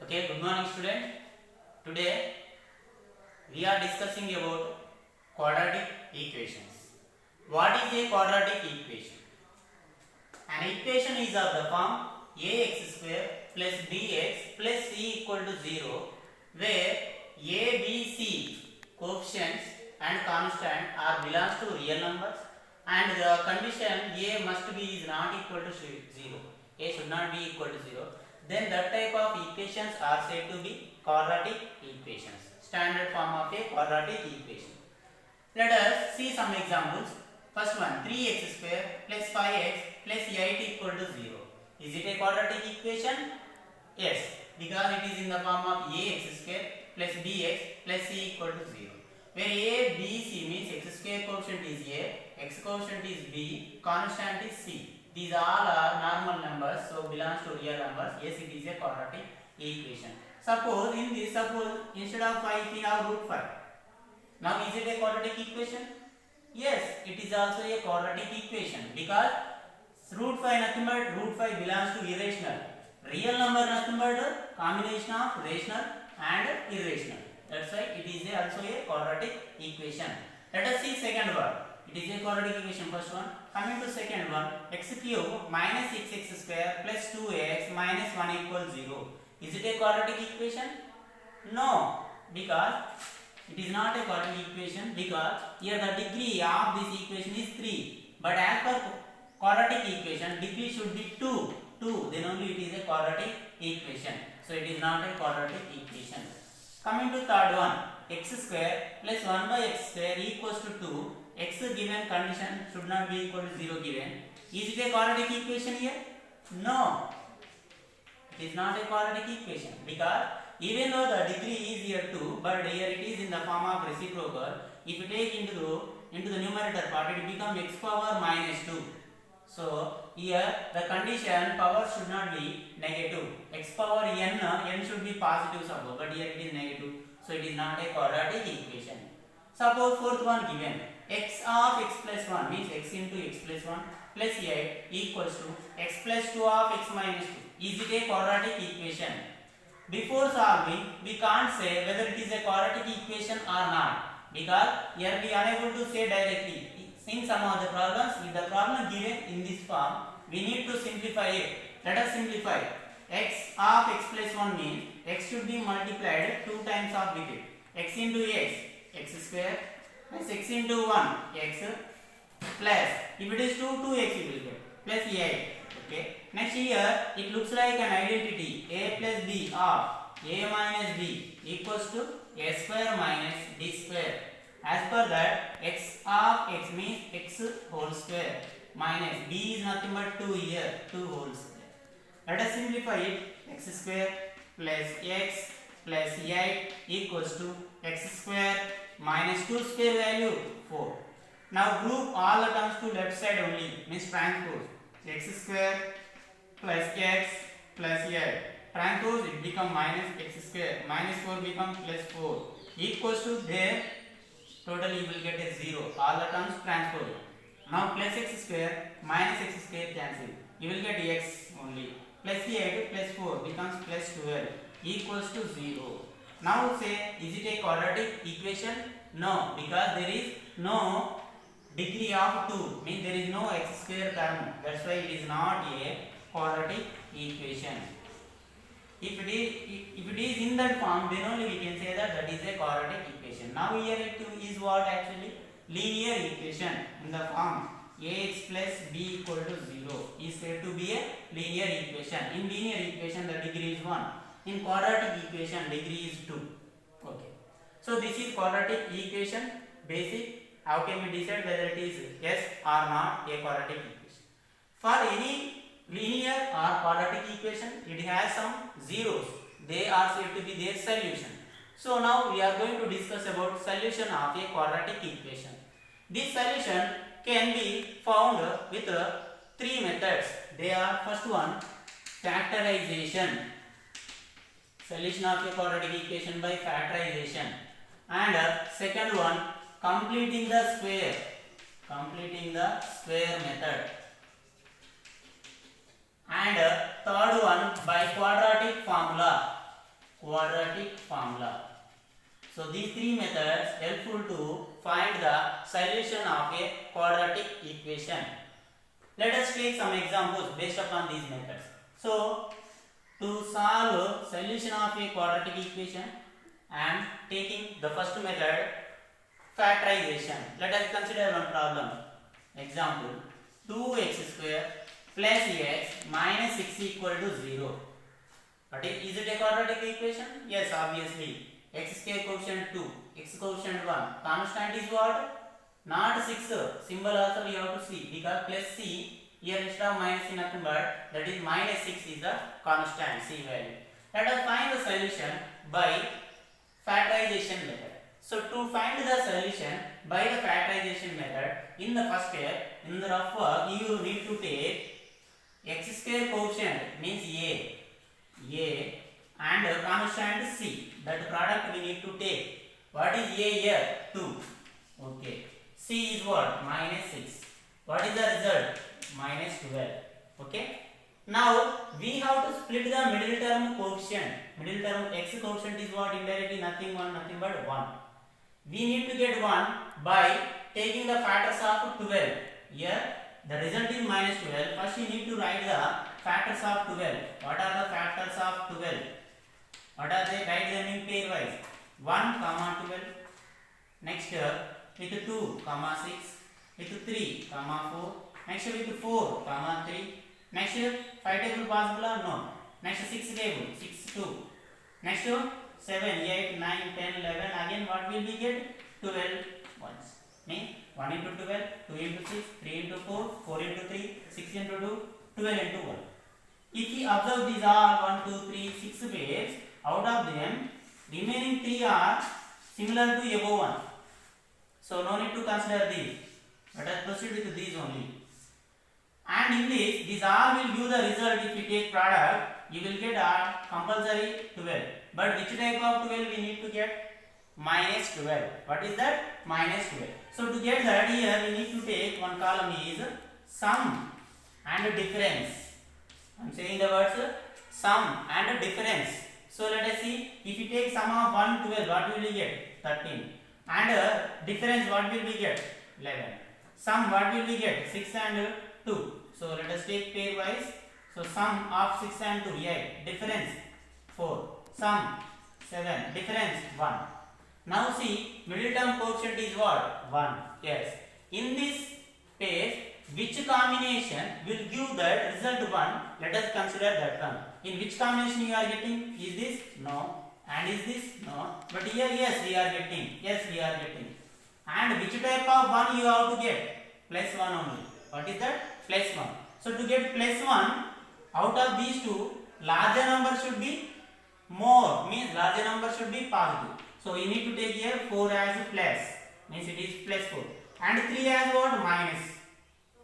Okay, good morning student. Today we are discussing about quadratic equations. What is a quadratic equation? An equation is of the form ax square plus bx plus c equal to 0 where a, b, c coefficients and constant are belongs to real numbers and the condition a must be is not equal to 0. A should not be equal to 0. Then that type of equations are said to be quadratic equations. Standard form of a quadratic equation. Let us see some examples. First one, 3x square plus 5x plus 8 equal to 0. Is it a quadratic equation? Yes, because it is in the form of ax square plus bx plus c equal to 0. Where a, b, c means x square coefficient is a, x coefficient is b, constant is c. These all are normal numbers, so belongs to real numbers. Yes, it is a quadratic equation. Suppose instead of 5 we have root 5. Now is it a quadratic equation? Yes, it is also a quadratic equation because root 5 nothing but root 5 belongs to irrational. Real number nothing but combination of rational and irrational. That's why it is also a quadratic equation. Let us see second one. It is a quadratic equation first one. Coming to second one, x cube minus 6x square plus 2x minus 1 equals 0. Is it a quadratic equation? No, because it is not a quadratic equation because here the degree of this equation is 3. But as per quadratic equation, degree should be 2. Then only it is a quadratic equation. So it is not a quadratic equation. Coming to third one, x square plus 1 by x square equals to 2. X given condition should not be equal to 0 given. Is it a quadratic equation here? No. It is not a quadratic equation because even though the degree is here 2, but here it is in the form of reciprocal. If you take into the numerator part, it becomes x power minus 2. So here the condition power should not be negative. X power n should be positive suppose, but here it is negative. So it is not a quadratic equation. Suppose fourth one given, x of x plus 1 means x into x plus 1 plus 8 equals to x plus 2 of x minus 2. Is it a quadratic equation? Before solving, we can't say whether it is a quadratic equation or not because here we are unable to say directly. In some of the problems, if the problem given in this form, we need to simplify it. Let us simplify. X of x plus 1 means x should be multiplied 2 times of with it. X into x square plus x into 1 x plus if it is 2 2x you will get plus 8. Okay. Next here it looks like an identity a plus b of a minus b equals to a square minus b square. As per that, x of x means x whole square minus b is nothing but 2 here, 2 whole square. Let us simplify it. X square plus x plus 8 equals to x square minus 2 square value 4. Now group all the terms to left side only means transpose. X square plus x plus 8. Transpose it become minus x square minus 4 becomes plus 4 equals to there. Totally you will get a 0. All the terms transpose. Now plus x square minus x square cancel. You will get x only. Plus 8 plus 4 becomes plus 12 equals to 0. Now say, is it a quadratic equation? No, because there is no degree of 2. Means there is no x square term. That's why it is not a quadratic equation. If it is in that form, then only we can say that is a quadratic equation. Now here it is what actually linear equation in the form ax plus b equal to 0 is said to be a linear equation. In linear equation the degree is 1. In quadratic equation degree is 2. Okay. So this is quadratic equation basic. How can we decide whether it is yes or not a quadratic equation? For any linear or quadratic equation, it has some zeros. They are said to be their solution. So now we are going to discuss about solution of a quadratic equation. This solution can be found with 3 methods. They are first one factorization. Solution of a quadratic equation by factorization. And second one completing the square. Completing the square method. And third one by quadratic formula. quadratic formula. So these three methods helpful to find the solution of a quadratic equation. Let us take some examples based upon these methods. So to solve solution of a quadratic equation, I am taking the first method, factorization. Let us consider one problem. Example, 2x square plus x minus 6 equal to 0. But is it a quadratic equation? Yes, obviously. X square quotient 2, x quotient 1. Constant is what? Not 6. Symbol also we have to see, because plus c here instead of minus is nothing but that is minus 6 is the constant c value. Let us find the solution by factorization method. So to find the solution by the factorization method, in the first step, in the rough work, you need to take x square quotient means a and constant c. That product we need to take. What is a here? 2. Okay. C is what? Minus 6. What is the result? Minus 12. Okay. Now we have to split the middle term coefficient. Middle term x quotient is what? Indirectly nothing but 1. We need to get 1 by taking the factors of 12. Here the result is minus 12. First you need to write the factors of 12. What are the factors of 12? What are they? Write them in pairwise. 1, 12. Next with 2, 6. With 3, 4. Next with 4, 3. Next 5 table possible or no? Next 6 table, 6, 2. Next 7, 8, 9, 10, 11. Again what will we get? 12 ones. Means 1 into 12, 2 into 6, 3 into 4, 4 into 3, 6 into 2, 12 into 1. If we observe these are 1, 2, 3, 6 pairs, out of them, remaining 3 are similar to above one. So no need to consider these. Let us proceed with these only. And in this, these all will give the result. If you take product, you will get compulsory 12. But which type of 12 we need to get? Minus 12. What is that? Minus 12. So to get that, here we need to take one column is sum and difference. I am saying the words sum and difference. So let us see, if you take sum of 1 12, what will we get? 13. And difference, what will we get? 11. Sum, what will we get? 6 and 2. So let us take pairwise. So sum of 6 and 2, 8. Difference 4. Sum 7. Difference 1. Now see, middle term quotient is what? 1. Yes. In this page, which combination will give that result 1? Let us consider that one. In which combination you are getting? Is this? No. And is this? No. But here, yes, we are getting. Yes, we are getting. And which type of 1 you have to get? Plus 1 only. What is that? Plus 1. So to get plus 1, out of these two, larger number should be more. Means larger number should be positive. So you need to take here 4 as plus. Means it is plus 4. And 3 as what? Minus.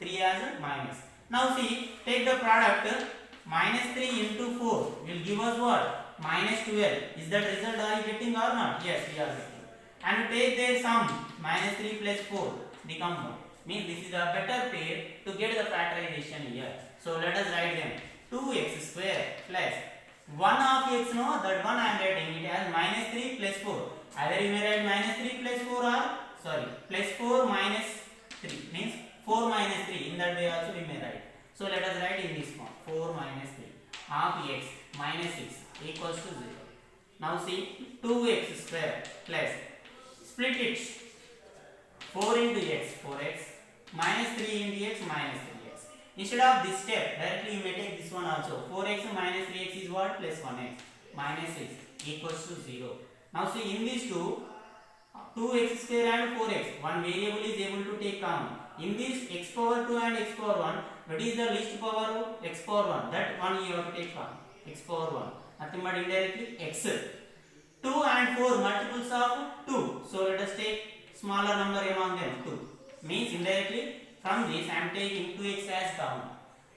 3 as minus. Now see, take the product. Minus 3 into 4 will give us what? Minus 12. Is that result are you getting or not? Yes, we are getting. And take their sum. Minus 3 plus 4 become 1. Means this is a better pair to get the factorization here. So let us write them. 2x square plus 1 of x, no, that one I am writing. It has minus 3 plus 4. Either you may write minus 3 plus 4 or, sorry, plus 4 minus 3. Means 4 minus 3. In that way also we may write. So let us write in this form. 4 minus 3 of x minus 6 equals to 0. Now see, 2x square plus, split it. 4 into x, 4x, minus 3 into x, minus 3x. Instead of this step, directly you may take this one also. 4x minus 3x is what? Plus 1x. Minus 6 equals to 0. Now see, in these two, 2x square and 4x, one variable is able to take common. In this x power 2 and x power 1, what is the least power? X power 1. That one you have to take common. X power 1. Nothing but indirectly x. 2 and 4 multiples of 2. So let us take smaller number among them, 2. Means indirectly from this I am taking 2x as common.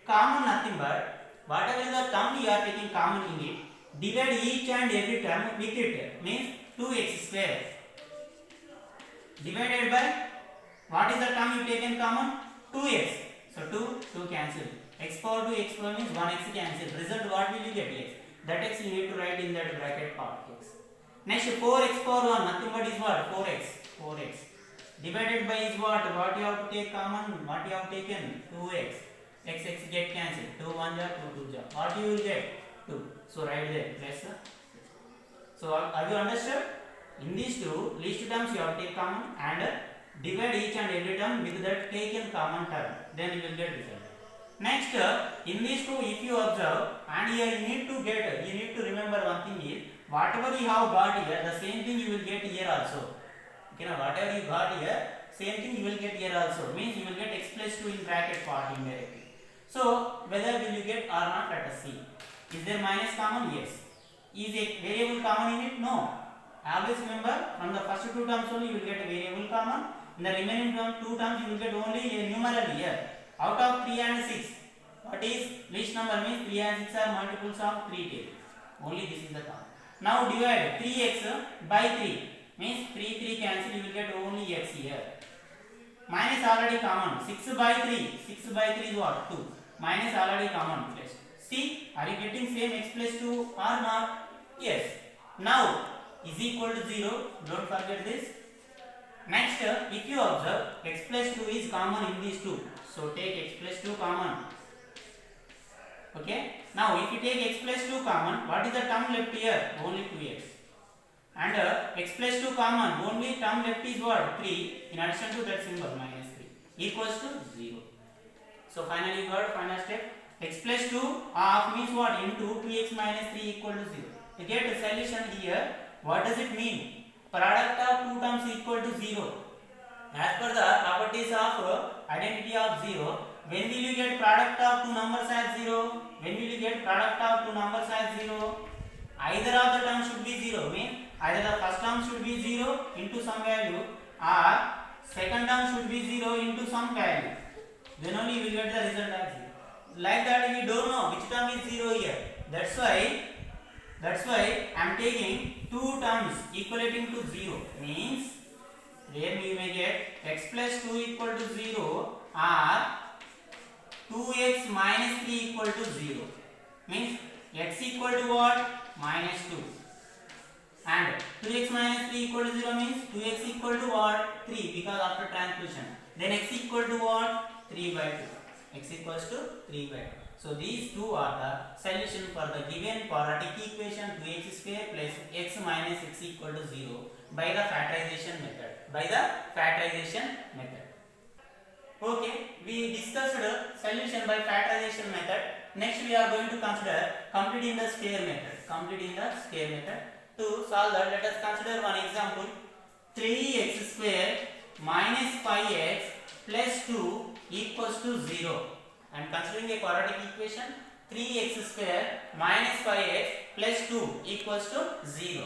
Common nothing but whatever is the term you are taking common in it, divide each and every term with it. Means 2x square divided by what is the term you taken common? 2x. So 2 cancel. X power 2 x power means 1x cancel. Result what will you get? X. That x you need to write in that bracket part x. Next 4x power 1, nothing but is what? 4x. Divided by is what? What you have to take common? What you have taken? 2x. X get cancelled. 2 1 ja, 2 2 ja. What you will get? 2. So write there plus. So have you understood? In these two least terms you have to take common and divide each and every term with that taken common term. Then you will get result. Next, in these two, if you observe, and here you need to remember one thing is, whatever you have got here, the same thing you will get here also. Okay, now whatever you got here, same thing you will get here also. Means you will get x plus 2 in bracket part indirectly. So, whether will you get or not, let us see. Is there minus common? Yes. Is a variable common in it? No. Always remember, from the first two terms only you will get a variable common. In the remaining two terms you will get only a numeral here. Out of 3 and 6, what is least number? Means 3 and 6 are multiples of 3 tail. Only this is the common. Now divide 3x by 3. Means 3 cancel, you will get only x here. Minus already common. 6 by 3. 6 by 3 is what? 2. Minus already common. Plus. See, are you getting same x plus 2 or not? Yes. Now is equal to 0. Don't forget this. Next, if you observe, x plus 2 is common in these two. So take x plus 2 common. Okay. Now if you take x plus 2 common, what is the term left here? Only 2x. And x plus 2 common, only term left is what? 3. In addition to that symbol minus 3 equals to 0. So finally got final step. X plus 2 half means what? Into 2x minus 3 equal to 0. To get a solution here, what does it mean? Product of two terms equal to 0. As per the properties of identity of 0, when will you get product of two numbers as 0? When will you get product of two numbers as 0? Either of the terms should be 0. Mean either the first term should be 0 into some value or second term should be 0 into some value. Then only you will get the result as 0. Like that we don't know which term is 0 here. That's why I am taking two terms equalating to 0. Means here we may get x plus 2 equal to 0 or 2x minus 3 equal to 0. Means x equal to what? Minus 2. And 2x minus 3 equal to 0 means 2x equal to what? 3 because after transposition. Then x equal to what? 3 by 2. X equals to 3 by 2. So these two are the solution for the given quadratic equation 2x square plus x minus x equal to 0 by the factorization method. Okay, we discussed solution by factorization method. Next we are going to consider completing the square method. To solve that, let us consider one example. 3x square minus 5x plus 2 equals to 0. I am considering a quadratic equation 3x square minus 5x plus 2 equals to 0.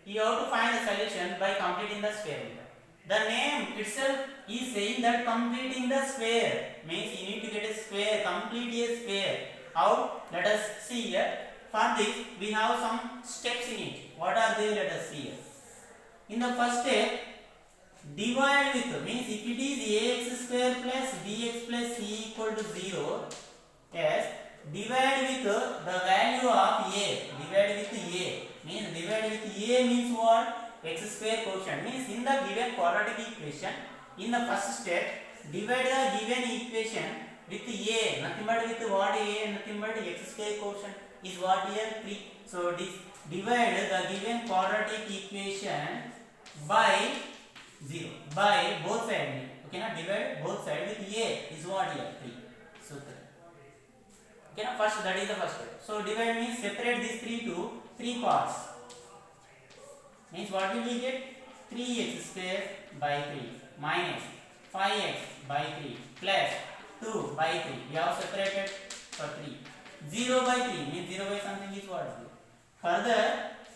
You have to find the solution by completing the square method. The name itself is saying that completing the square means you need to get a square, complete a square. How? Let us see here. For this we have some steps in it. What are they? Let us see here. In the first step, divide with, means if it is ax square plus bx plus c equal to 0, yes, divide with the value of a. Divide with a means what? X square quotient. Means in the given quadratic equation, in the first step, divide the given equation with a. Nothing but with what? A, nothing but x square quotient is what here? 3. So this divide the given quadratic equation by 0 by both sides. Okay, now divide both sides with a is what here? 3. So 3. Okay, now first that is the first step. So divide means separate these 3 to 3 parts. Means what will we get? 3x square by 3 minus 5x by 3 plus 2 by 3. We have separated for 3. 0 by 3 means 0 by something is what? 0. Further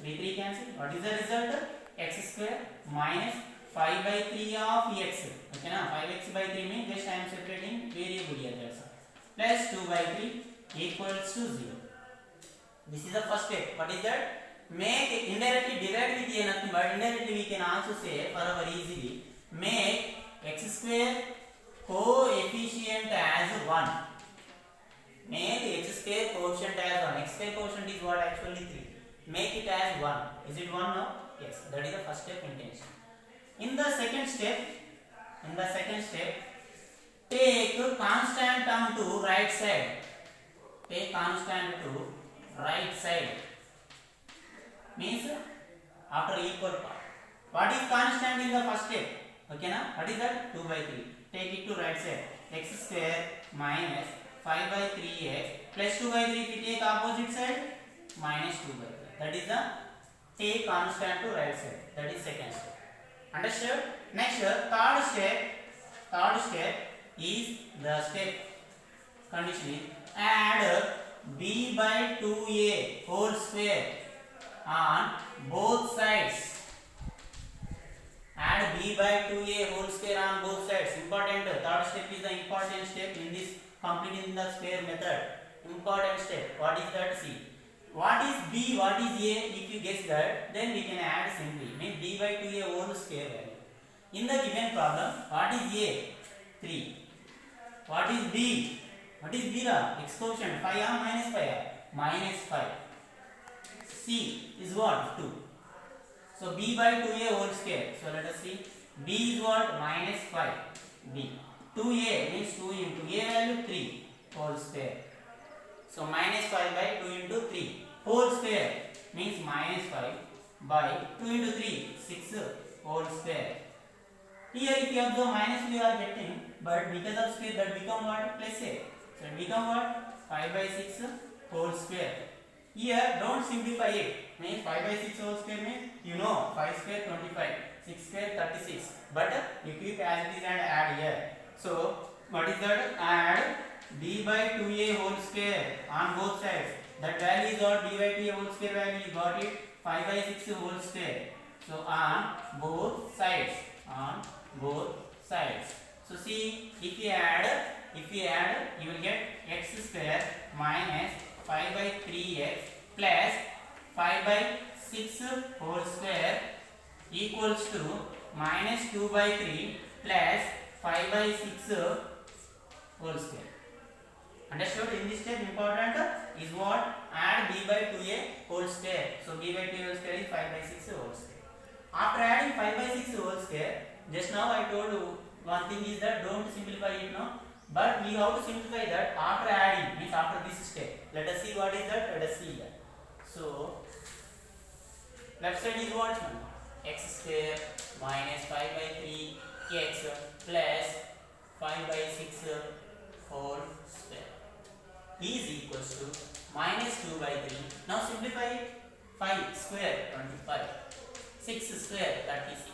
3 cancel. What is the result? X square minus 5 by 3 of x. Okay, now 5x by 3 means just I am separating variable here. That's all. Plus 2 by 3 equals to 0. This is the first step. What is that? Make indirectly divide with a nothing but indirectly we can also say for our easily make x square coefficient as 1. Make x square quotient as 1. X square quotient is what? Actually 3. Make it as 1. Is it 1 now? Yes. That is the first step intention. In the second step, take constant term to right side. Take constant to right side. Means after equal part. What is constant in the first step? Okay na? What is that? 2 by 3. Take it to right side. X square minus 5 by 3x plus 2 by 3. If you take opposite side, minus 2 by 3. That is the take constant to right side. That is second step. Understood? Next, third step is the step condition is add b by 2a whole square on both sides. Add b by 2a whole square on both sides. Important. Third step is the important step in this completing the square method. Important step. What is that? See. What is b? What is a? If you guess that, then we can add simply. Means b by 2a whole square value. In the given problem, what is a? 3. What is b? What is b? X quotient 5 or minus 5? Minus 5. C is what? 2. So b by 2a whole square. So let us see. B is what? Minus 5. B. 2a means 2 into a value 3 whole square. So minus 5 by 2 into 3 whole square means minus 5 by 2 into 3 6 whole square. Here if you observe minus we are getting, but because of square that become what? Plus a. So it become what? 5 by 6 whole square. Here don't simplify it. Means 5 by 6 whole square means you know 5 square 25, 6 square 36. But you keep as it is and add here. So what is that? Add b by 2a whole square on both sides. That value is what? b by 2a whole square value you got it 5 by 6 whole square. So on both sides. On both sides. So see, if you add you will get x square minus 5 by 3x plus 5 by 6 whole square equals to minus 2 by 3 plus 5 by 6 whole square. Understood? In this step important is what? Add b by 2a whole square. So b by 2a whole square is 5 by 6 whole square. After adding 5 by 6 whole square, just now I told you one thing is that don't simplify it now. But we have to simplify that after adding, means after this step. Let us see what is that. Let us see that. So left side is what? X square minus 5 by 3 x plus 5 by 6 whole square is equals to minus 2 by 3. Now simplify it. 5 square 25, 6 square 36.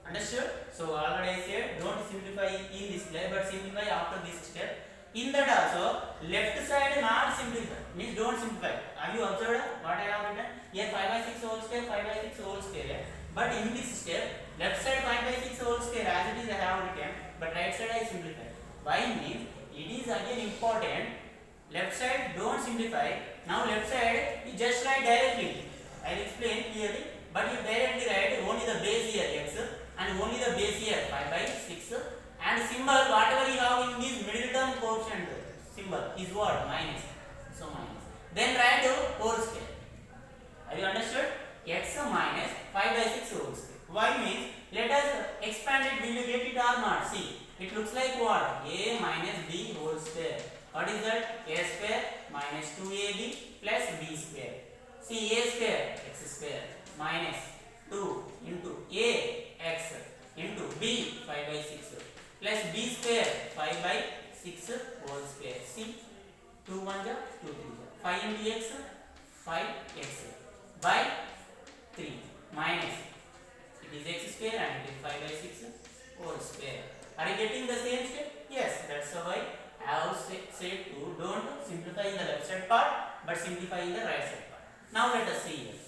Understood? So already I said don't simplify in this place but simplify after this step. In that also left side not simplify means don't simplify. Have you observed what I have written? Here 5 by 6 whole square, 5 by 6 whole square. But in this step left side 5 by 6 whole square as it is I have written, but right side I simplify. Why means it is again important. Left side don't simplify. Now left side you just write directly. I will explain clearly. But you directly write only the base here x and only the base here 5 by 6 and symbol whatever you have in this middle term quotient symbol is what? Minus. So minus. Then write whole square. Have you understood? X minus 5 by 6 whole square. Why means let us expand it. Will you get it or not? See, it looks like what? A minus b whole square. What is that? A square minus 2ab plus b square. See, a square x square minus 2 into a x into b 5 by 6 plus b square 5 by 6 whole square. See, 2 1 ja 2 3 ja 5 into x 5x by 3 minus it is x square and it is 5 by 6 whole square. Are you getting the same step? Yes, that's why I have said to don't simplify in the left side part but simplify in the right side part. Now let us see here.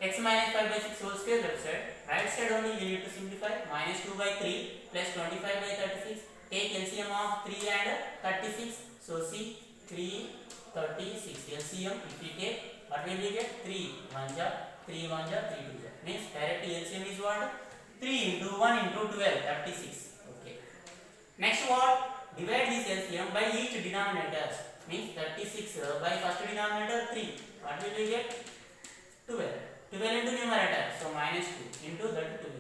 X minus 5 by 6 whole square left side. Right side only we need to simplify. Minus 2 by 3 plus 25 by 36. Take LCM of 3 and 36. So see 3 36 LCM if we take what will we get? 3 1 ja 3 1 ja 3 2 ja. Means directly LCM is what? 3 into 1 into 12 36. Okay. Next what? Divide this LCM by each denominator. Means 36 by first denominator 3. What will we get? 12. 12 into numerator. So minus 2 into that 12.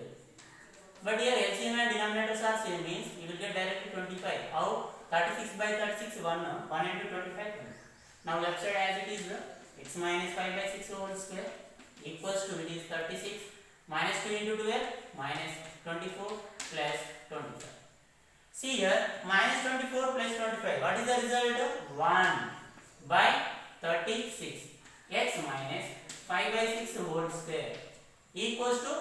But here LCM and denominators are same, means you will get directly 25. How? 36 by 36 1 into 25. Now left side as it is x minus 5 by 6 whole square equals to, it is 36 minus 2 into 12 minus 24 plus 25. See here, minus 24 plus 25. What is the result? 1 by 36. X minus 5 by 6 whole square equals to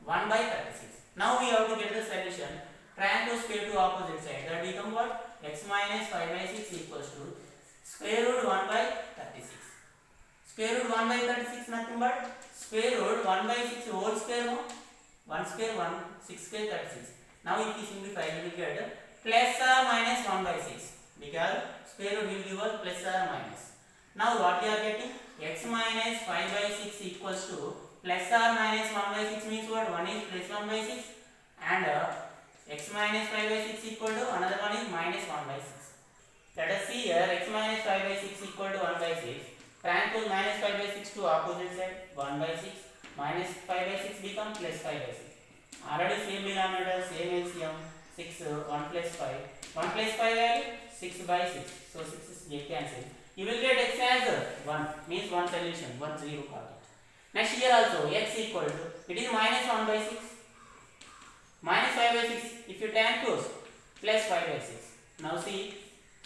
1 by 36. Now we have to get the solution. Transpose square to opposite side. That become what? X minus 5 by 6 equals to square root 1 by 36. Square root 1 by 36 nothing but square root 1 by 6 whole square. No? 1 square 1, 6 square 36. Now if you simplify, you will get plus or minus 1 by 6. Because square root will give us plus or minus. Now what we are getting? X minus 5 by 6 equals to plus or minus 1 by 6 means what? 1 is plus 1 by 6 and x minus 5 by 6 equal to another one is minus 1 by 6. Let us see here, x minus 5 by 6 equal to 1 by 6. Transpose minus 5 by 6 to opposite side, 1 by 6 minus 5 by 6 become plus 5 by 6. Already same denominator, same LCM, 6, 1 plus 5. 1 plus 5 value, 6 by 6. So 6 is get cancelled. You will get x as 1, means one solution, 1 0 got it. Next here also, x equal to, it is minus 1 by 6. Minus 5 by 6, if you transpose, plus 5 by 6. Now see,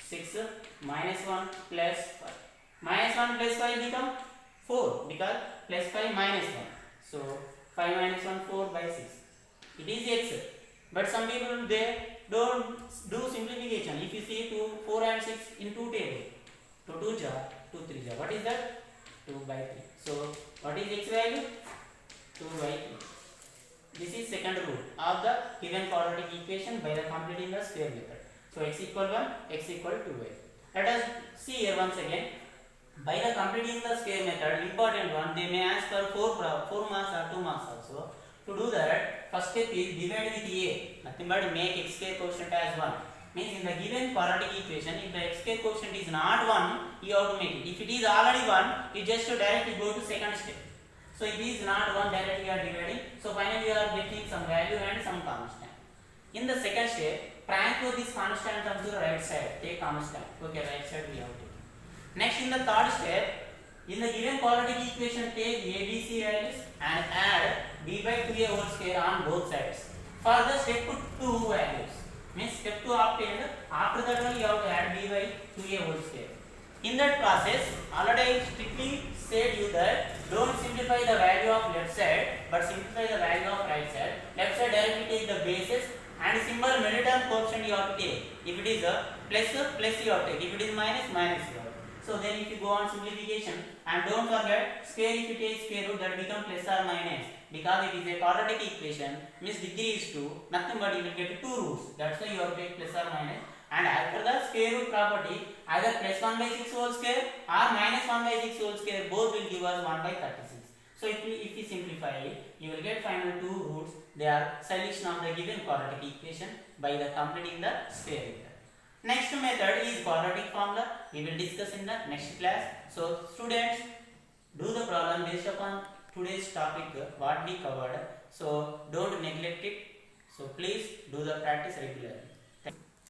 6 minus 1 plus 5. Minus 1 plus 5 become 4 because plus 5 minus 1. So 5 minus 1, 4 by 6. It is x. But some people they don't do simplification. If you see 2, 4 and 6 in 2 table, 2 2 jar, 2 3 jar. What is that? 2 by 3. So what is x value? 2 by 3. This is second rule of the given quadratic equation by the completing the square method. So x equal 1, x equal 2y. Let us see here once again. By the completing the square method, important one, they may ask for 4 marks or 2 marks also. To do that, first step is divide with a. Nothing but make x square quotient as 1. Means in the given quadratic equation, if the x square quotient is not 1, you have to make it. If it is already 1, you just directly go to second step. So if it is not 1, directly you are dividing. So finally you are getting some value and some constant. In the second step, transpose this constant onto the right side. Take constant. Okay, right side we have taken. Next, in the third step, in the given quadratic equation, take ABC values and add b by 2a whole square on both sides. For the step 2 values, means step 2 obtained, after that one you have to add b by 2a whole square. In that process, already I strictly said you that don't simplify the value of left side, but simplify the value of right side. Left side directly take the basis and symbol middle term coefficient you have to take. If it is a plus you have to take. If it is minus, minus you have to take. So then if you go on simplification, and don't forget square, if you take square root, that become plus or minus, because it is a quadratic equation, means degree is 2, nothing but you will get 2 roots. That's why you have to take plus or minus. And after the square root property, either plus 1 by 6 whole square or minus 1 by 6 whole square, both will give us 1 by 36. So if you simplify it, you will get final 2 roots. They are solution of the given quadratic equation by the completing the square root. Next method is quadratic formula. We will discuss in the next class. So students, do the problem based upon today's topic what we covered. So don't neglect it. So please do the practice regularly.